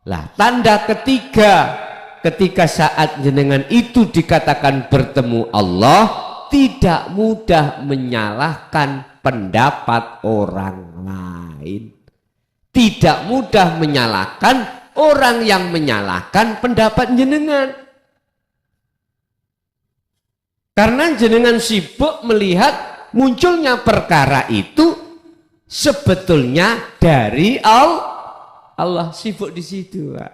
Lah, tanda ketiga ketika saat jenengan itu dikatakan bertemu Allah, tidak mudah menyalahkan pendapat orang lain. Tidak mudah menyalahkan orang yang menyalahkan pendapat jenengan. Karena jenengan sibuk melihat munculnya perkara itu sebetulnya dari Allah, sibuk di situ, Pak.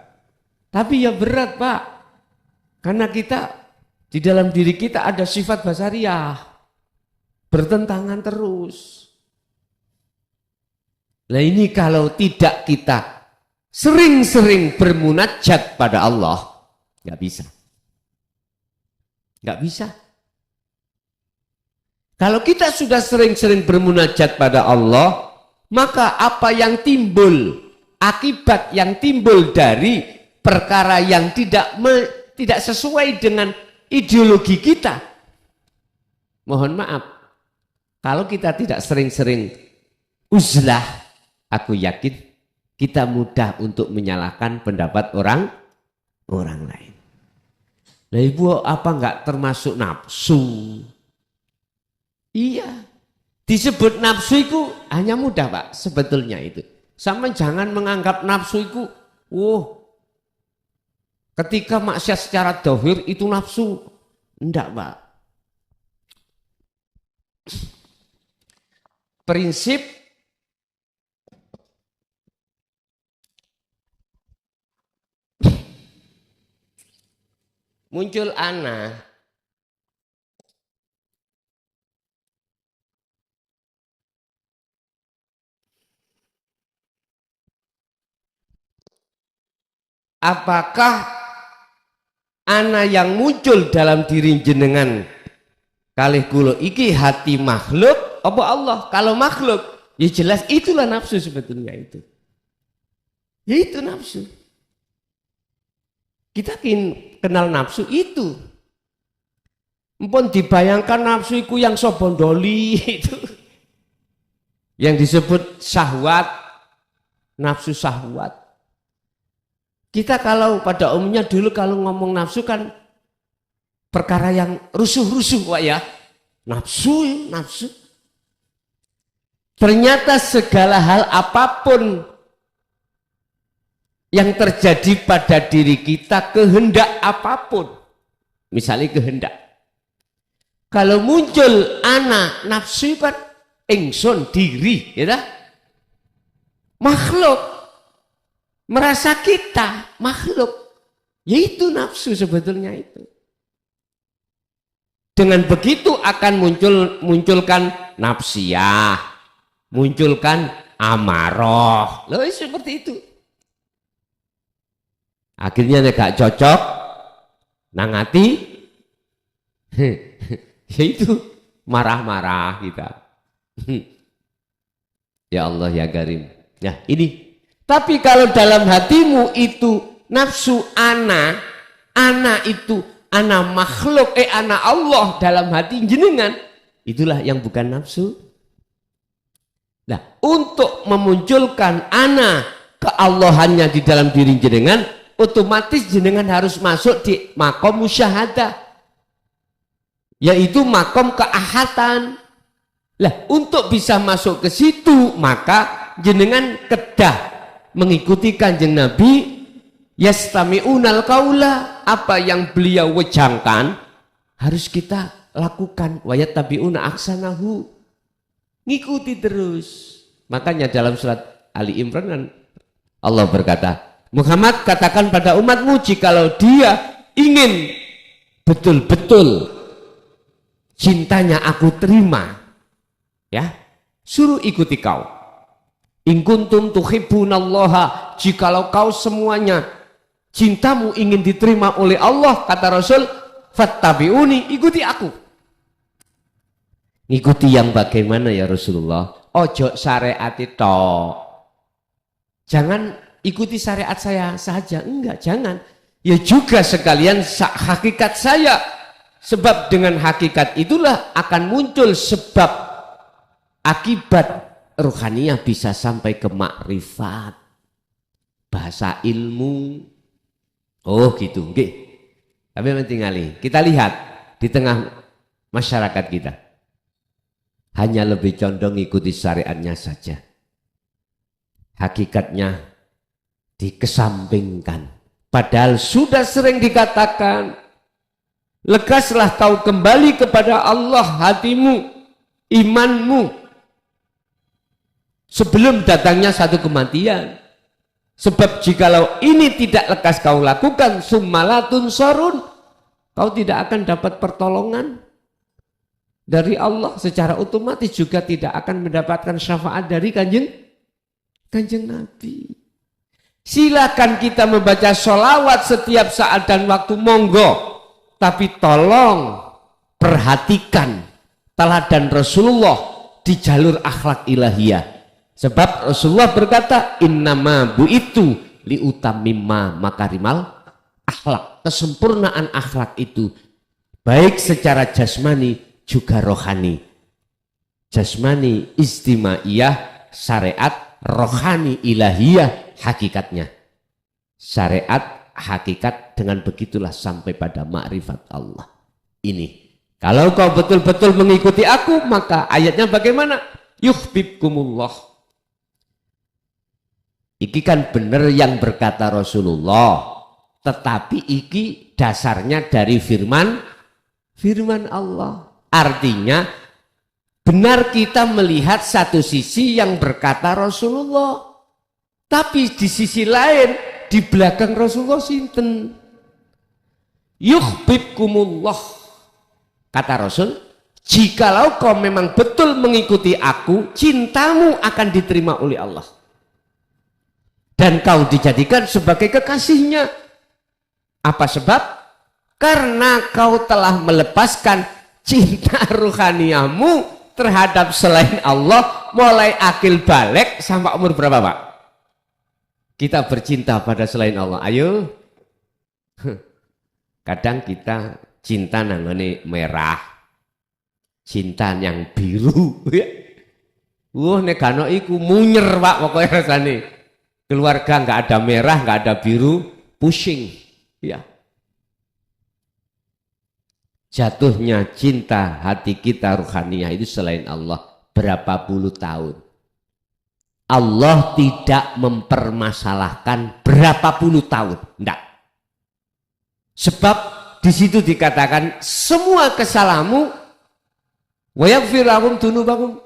Tapi ya berat Pak, karena kita di dalam diri kita ada sifat basariah, bertentangan terus. Nah ini kalau tidak kita sering-sering bermunajat pada Allah, nggak bisa. Nggak bisa. Kalau kita sudah sering-sering bermunajat pada Allah, maka apa yang timbul, akibat yang timbul dari perkara yang tidak sesuai dengan ideologi kita, Mohon maaf, kalau kita tidak sering-sering uzlah, aku yakin kita mudah untuk menyalahkan pendapat orang lain. Nah ibu apa enggak termasuk nafsu? Iya, disebut nafsu itu hanya mudah Pak, sebetulnya itu. Sama jangan menganggap nafsu itu, ketika maksiat secara dohir itu nafsu. Enggak Pak. Prinsip muncul ana, apakah ana yang muncul dalam diri jenengan kalih kula iki hati makhluk apa Allah? Kalau makhluk ya jelas itulah nafsu sebetulnya itu. Ya itu nafsu. Kita kenal nafsu itu. Mpun dibayangkan nafsu itu yang sobondoli itu. Yang disebut syahwat, nafsu syahwat. Kita kalau pada umumnya dulu kalau ngomong nafsu kan perkara yang rusuh-rusuh Pak ya. Nafsu, nafsu. Ternyata segala hal apapun yang terjadi pada diri kita, kehendak apapun, misalnya kehendak, kalau muncul ana nafsu kan ingsun diri ya dah? Makhluk merasa kita makhluk, yaitu nafsu sebetulnya itu. Dengan begitu akan munculkan nafsiyah, munculkan amarah, loh seperti itu. Akhirnya gak cocok nang hati, yaitu marah-marah kita. Ya Allah ya Karim. Nah ini. Tapi kalau dalam hatimu itu nafsu ana itu ana makhluk, ana Allah dalam hati jenengan, itulah yang bukan nafsu. Nah untuk memunculkan ana keallahannya di dalam diri jenengan, otomatis jenengan harus masuk di makom musyahadah, yaitu makom keahatan. Lah untuk bisa masuk ke situ maka jenengan kedah mengikuti kanjeng Nabi, yastami'unal qaula, apa yang beliau wejangkan harus kita lakukan, wa yattabi'una ahsanahu, ngikuti terus. Makanya dalam surat Ali Imran kan Allah berkata, Muhammad katakan pada umatmu jikalau dia ingin betul-betul cintanya aku terima, ya suruh ikuti kau. In kuntum tuhibbunallaha, jikalau kau semuanya cintamu ingin diterima oleh Allah, kata Rasul, fattabi'uni, ikuti aku. Ikuti yang bagaimana ya Rasulullah? Ojo syariat itu. Jangan ikuti syariat saya saja, enggak, jangan. Ya juga sekalian hakikat saya. Sebab dengan hakikat itulah akan muncul sebab akibat rohaniyah bisa sampai ke makrifat. Bahasa ilmu. Oh gitu, oke. Tapi tinggali. Kita lihat di tengah masyarakat kita. Hanya lebih condong ikuti syariatnya saja. Hakikatnya dikesampingkan. Padahal sudah sering dikatakan, lekaslah kau kembali kepada Allah hatimu, imanmu, sebelum datangnya satu kematian. Sebab jikalau ini tidak lekas kau lakukan, summalatun sorun, kau tidak akan dapat pertolongan dari Allah, secara otomatis juga tidak akan mendapatkan syafaat dari kanjeng Nabi. Silakan kita membaca sholawat setiap saat dan waktu, monggo. Tapi tolong perhatikan teladan Rasulullah di jalur akhlak ilahiyah. Sebab Rasulullah berkata, innama bu'itu liutamimma makarimal akhlak. Kesempurnaan akhlak itu baik secara jasmani juga rohani. Jasmani istimaiyah, syariat rohani ilahiyah hakikatnya. Syariat hakikat dengan begitulah sampai pada ma'rifat Allah. Ini. Kalau kau betul-betul mengikuti aku, maka ayatnya bagaimana? Yuhibbukumullah. Iki kan benar yang berkata Rasulullah. Tetapi iki dasarnya dari firman Allah. Artinya benar kita melihat satu sisi yang berkata Rasulullah. Tapi di sisi lain, di belakang Rasulullah sinten? Yuhibbukumullah. Kata Rasul, jikalau kau memang betul mengikuti aku, cintamu akan diterima oleh Allah. Dan kau dijadikan sebagai kekasihnya. Apa sebab? Karena kau telah melepaskan cinta ruhaniyahmu terhadap selain Allah mulai akil balik sampai umur berapa, Pak? Kita bercinta pada selain Allah. Ayo. Kadang kita cinta nangone merah. Cinta yang biru. Wah, negano iku munyer, Pak, pokoknya rasane. Keluarga nggak ada merah, nggak ada biru, pusing. Ya. Jatuhnya cinta hati kita ruhaniyah itu selain Allah berapa puluh tahun. Allah tidak mempermasalahkan berapa puluh tahun, enggak. Sebab di situ dikatakan semua kesalahanmu wa yaghfir lahum dzunubakum.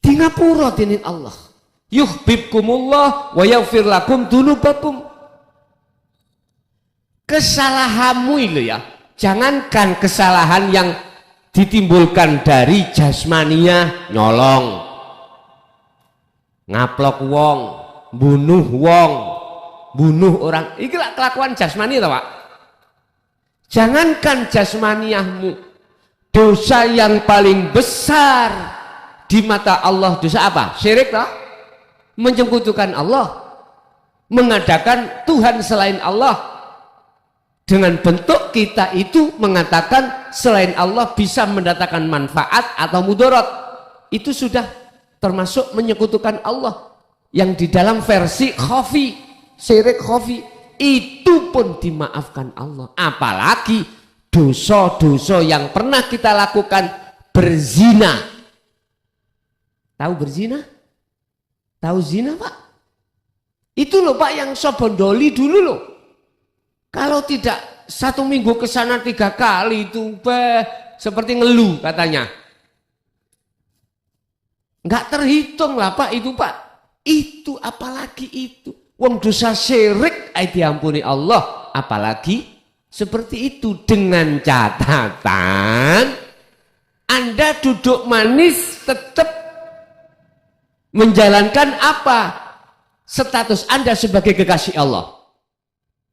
Di ngapura dinin Allah. Yuhibbukumullah wa yaghfir lakum dzunubakum. Kesalahanmu itu ya. Jangankan kesalahan yang ditimbulkan dari jasmania, nyolong, ngaplok wong, bunuh orang. Ini kelakuan jasmani toh, Pak. Jangankan jasmaniahmu, dosa yang paling besar di mata Allah dosa apa? Syirik toh? Menyekutukan Allah, mengadakan Tuhan selain Allah. Dengan bentuk kita itu mengatakan selain Allah bisa mendatangkan manfaat atau mudarat. Itu sudah termasuk menyekutukan Allah. Yang di dalam versi khafi, syirik khafi, itu pun dimaafkan Allah. Apalagi dosa-dosa yang pernah kita lakukan, berzina. Tahu berzina? Tahu zina, Pak? Itu loh, Pak, yang Sobondoli dulu loh. Kalau tidak 1 minggu ke sana 3 kali itu seperti ngeluh katanya. Enggak terhitung lah, Pak, itu, Pak. Itu apalagi itu. Wong dosa syirik diampuni Allah, apalagi seperti itu dengan catatan Anda duduk manis tetap menjalankan apa? Status Anda sebagai kekasih Allah.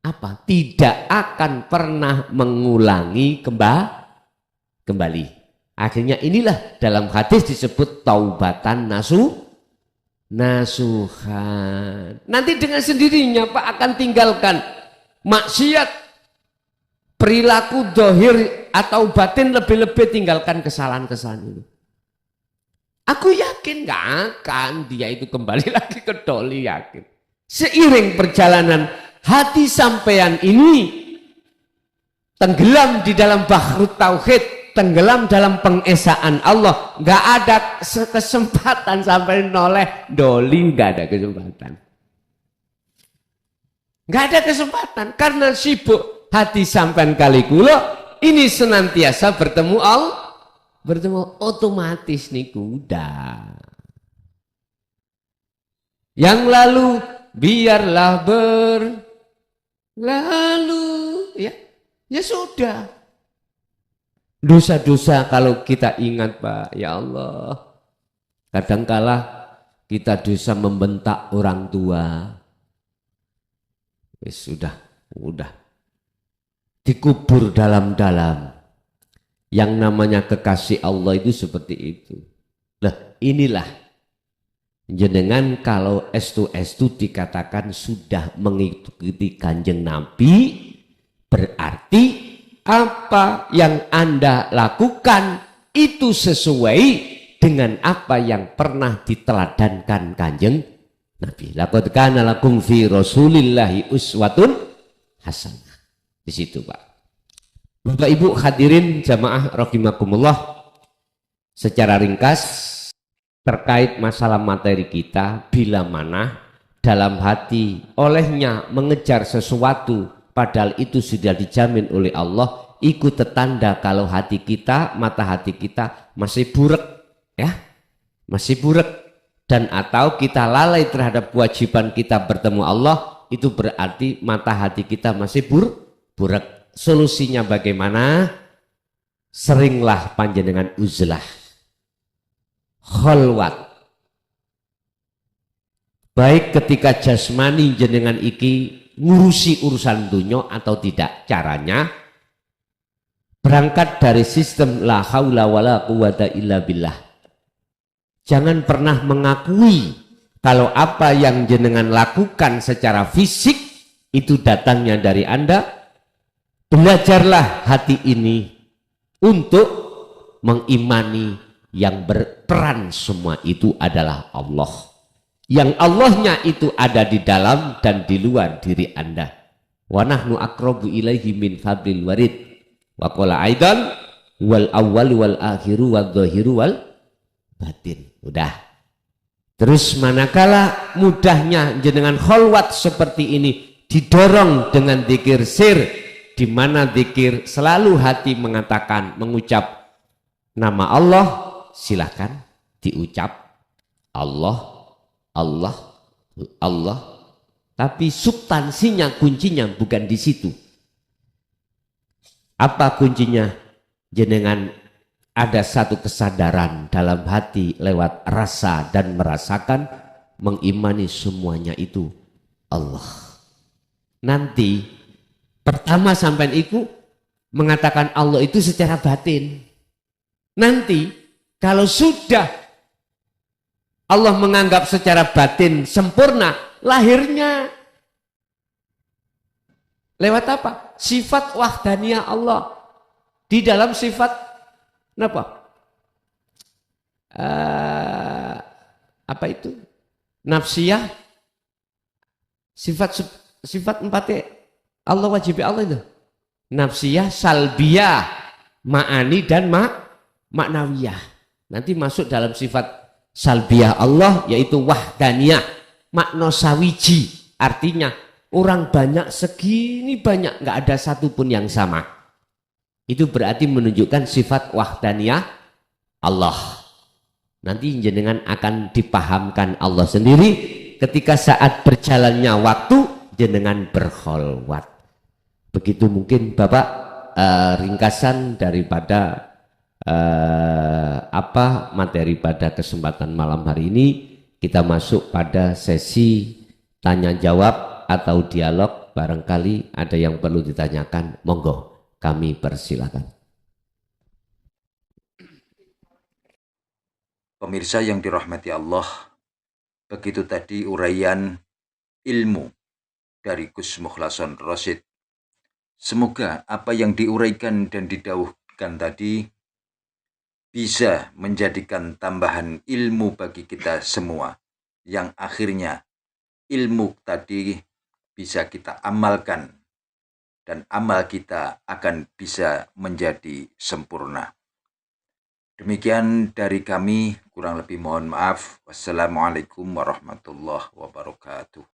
Apa? Tidak akan pernah mengulangi kembali. Akhirnya inilah dalam hadis disebut taubatan nasuhan. Nanti dengan sendirinya Pak akan tinggalkan maksiat, perilaku dohir atau batin, lebih-lebih tinggalkan kesalahan-kesalahan itu. Aku yakin gak akan dia itu kembali lagi ke doli, yakin. Seiring perjalanan hati sampean ini tenggelam di dalam bahrut tauhid, tenggelam dalam pengesaan Allah, nggak ada kesempatan sampai noleh doli, nggak ada kesempatan, nggak ada kesempatan karena sibuk hati sampean kali kula ini senantiasa bertemu Allah, otomatis nih kuda yang lalu biarlah lalu ya sudah. Dosa-dosa kalau kita ingat, Pak, ya Allah, kadangkala kita dosa membentak orang tua. Sudah dikubur dalam-dalam. Yang namanya kekasih Allah itu seperti itu. Nah, inilah jenengan kalau estu dikatakan sudah mengikuti Kanjeng Nabi, berarti apa yang Anda lakukan itu sesuai dengan apa yang pernah diteladankan Kanjeng Nabi. Laqad kana lakum fi Rasulillahi uswatun hasanah. Di situ, Pak. Bapak Ibu hadirin jamaah rahimakumullah, secara ringkas terkait masalah materi kita, bila mana dalam hati olehnya mengejar sesuatu padahal itu sudah dijamin oleh Allah, ikut tanda kalau hati kita, mata hati kita masih burek, ya, masih burek, dan atau kita lalai terhadap kewajiban kita bertemu Allah, itu berarti mata hati kita masih burek. Solusinya bagaimana? Seringlah panjenengan uzlah, kholwat. Baik ketika jasmani jenengan iki ngurusi urusan dunia atau tidak, caranya berangkat dari sistem la haula wala quwata illa billah. Jangan pernah mengakui kalau apa yang jenengan lakukan secara fisik itu datangnya dari Anda. Belajarlah hati ini untuk mengimani yang berperan semua itu adalah Allah. Yang Allahnya itu ada di dalam dan di luar diri Anda. Wa nahnu aqrabu ilaihi min hablil warid. Wa qala aidan wal awwal wal akhiru wal dhahiru wal batin. Udah. Terus manakala mudahnya jenengan kholwat seperti ini didorong dengan zikir sir, di mana zikir selalu hati mengatakan, mengucap nama Allah, silakan diucap Allah, Allah, Allah, tapi substansinya, kuncinya bukan di situ. Apa kuncinya? Jenengan ada satu kesadaran dalam hati lewat rasa dan merasakan, mengimani semuanya itu Allah. Nanti pertama sampai itu mengatakan Allah itu secara batin. Nanti kalau sudah Allah menganggap secara batin sempurna, lahirnya lewat apa? Sifat wahdaniyah Allah. Di dalam sifat apa? Apa itu? Nafsiyah. Sifat empatnya Allah, wajib Allah itu. Nafsiyah, salbiyah, ma'ani dan maknawiyah. Nanti masuk dalam sifat salbiyah Allah, yaitu wahdaniyah, makna sawiji, artinya orang banyak segini banyak, nggak ada satupun yang sama. Itu berarti menunjukkan sifat wahdaniyah Allah. Nanti jenengan akan dipahamkan Allah sendiri ketika saat berjalannya waktu jenengan berkholwat. Begitu mungkin Bapak ringkasan daripada apa materi pada kesempatan malam hari ini. Kita masuk pada sesi tanya jawab atau dialog. Barangkali ada yang perlu ditanyakan, monggo kami persilakan. Pemirsa yang dirahmati Allah, begitu tadi uraian ilmu dari Gus Mukhlason Rosyid. Semoga apa yang diuraikan dan didawuhkan tadi bisa menjadikan tambahan ilmu bagi kita semua, yang akhirnya ilmu tadi bisa kita amalkan dan amal kita akan bisa menjadi sempurna. Demikian dari kami, kurang lebih mohon maaf. Wassalamualaikum warahmatullahi wabarakatuh.